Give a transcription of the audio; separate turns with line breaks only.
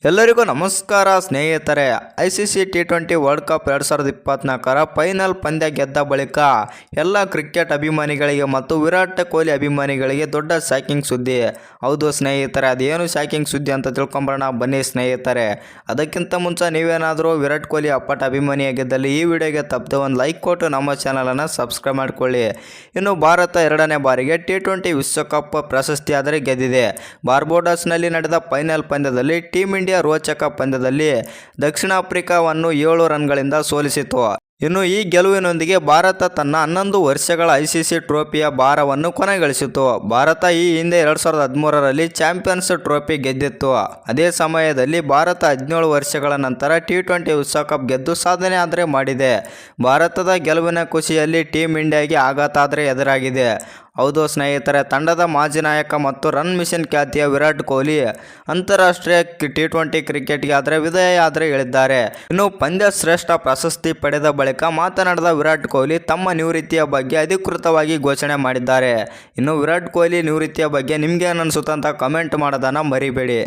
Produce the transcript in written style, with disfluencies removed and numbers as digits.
ಎಲ್ಲರಿಗೂ ನಮಸ್ಕಾರ ಸ್ನೇಹಿತರೆ. ICC T20 world cup 2024 final ಪಂದ್ಯ ಗೆದ್ದ ಬಳಿಕ ಎಲ್ಲ ಕ್ರಿಕೆಟ್ ಅಭಿಮಾನಿಗಳಿಗೆ ಮತ್ತು ವಿರಾಟ್ ಕೊಹ್ಲಿ ಅಭಿಮಾನಿಗಳಿಗೆ ದೊಡ್ಡ ಶಾಕಿಂಗ್ ಸುದ್ದಿ. ಹೌದು ಸ್ನೇಹಿತರೆ, ಅದೇನು ಶಾಕಿಂಗ್ ಸುದ್ದಿ ಅಂತ ತಿಳ್ಕೊಂಬರೋಣ ಬನ್ನಿ ಸ್ನೇಹಿತರೆ. ಅದಕ್ಕಿಂತ ಮುಂಚೆ ನೀವೇನಾದರೂ ವಿರಾಟ್ ಕೊಹ್ಲಿ ಅಪ್ಪಟ ಅಭಿಮಾನಿಯಾಗಿದ್ದಲ್ಲಿ ಈ ವಿಡಿಯೋಗೆ ತಪ್ಪದೆ ಒಂದು ಲೈಕ್ ಕೊಟ್ಟು ನಮ್ಮ ಚಾನಲನ್ನು ಸಬ್ಸ್ಕ್ರೈಬ್ ಮಾಡಿಕೊಳ್ಳಿ. ಇನ್ನು ಭಾರತ ಎರಡನೇ ಬಾರಿಗೆ T20 ವಿಶ್ವಕಪ್ ಪ್ರಶಸ್ತಿ ಆದರೆ ಗೆದ್ದಿದೆ. ಬಾರ್ಬಡೋಸ್ನಲ್ಲಿ ನಡೆದ ಫೈನಲ್ ಪಂದ್ಯದಲ್ಲಿ ಟೀಮ್ ಇಂಡಿಯಾ ರೋಚಕ ಪಂದ್ಯದಲ್ಲಿ ದಕ್ಷಿಣ ಆಫ್ರಿಕಾವನ್ನು 7 ರನ್ಗಳಿಂದ ಸೋಲಿಸಿತು. ಇನ್ನು ಈ ಗೆಲುವಿನೊಂದಿಗೆ ಭಾರತ ತನ್ನ 11 ವರ್ಷಗಳ ICC ಟ್ರೋಫಿಯ ಭಾರವನ್ನು ಕೊನೆಗಳಿಸಿತು. ಭಾರತ ಈ ಹಿಂದೆ 2013ರಲ್ಲಿ ಚಾಂಪಿಯನ್ಸ್ ಟ್ರೋಫಿ ಗೆದ್ದಿತ್ತು. ಅದೇ ಸಮಯದಲ್ಲಿ ಭಾರತ 17 ವರ್ಷಗಳ ನಂತರ T20 ವಿಶ್ವಕಪ್ ಗೆದ್ದು ಸಾಧನೆ ಆದರೆ ಮಾಡಿದೆ. ಭಾರತದ ಗೆಲುವಿನ ಖುಷಿಯಲ್ಲಿ ಟೀಮ್ ಇಂಡಿಯಾಗೆ ಆಘಾತ ಆದರೆ ಎದುರಾಗಿದೆ. ಹೌದು ಸ್ನೇಹಿತರೆ, ತಂಡದ ಮಾಜಿ ನಾಯಕ ಮತ್ತು ರನ್ ಮಿಷನ್ ಖ್ಯಾತಿಯ ವಿರಾಟ್ ಕೊಹ್ಲಿ ಅಂತಾರಾಷ್ಟ್ರೀಯ T20 ಕ್ರಿಕೆಟ್ಗೆ ಆದರೆ ವಿದಾಯ ಆದರೆ ಹೇಳಿದ್ದಾರೆ. ಇನ್ನು ಪಂದ್ಯ ಶ್ರೇಷ್ಠ ಪ್ರಶಸ್ತಿ ಪಡೆದ ಬಳಿಕ ಮಾತನಾಡಿದ ವಿರಾಟ್ ಕೊಹ್ಲಿ ತಮ್ಮ ನಿವೃತ್ತಿಯ ಬಗ್ಗೆ ಅಧಿಕೃತವಾಗಿ ಘೋಷಣೆ ಮಾಡಿದ್ದಾರೆ. ಇನ್ನು ವಿರಾಟ್ ಕೊಹ್ಲಿ ನಿವೃತ್ತಿಯ ಬಗ್ಗೆ ನಿಮ್ಗೆ ಏನು ಅನಿಸುತ್ತೆ ಅಂತ ಕಮೆಂಟ್ ಮಾಡೋದನ್ನು ಮರಿಬೇಡಿ.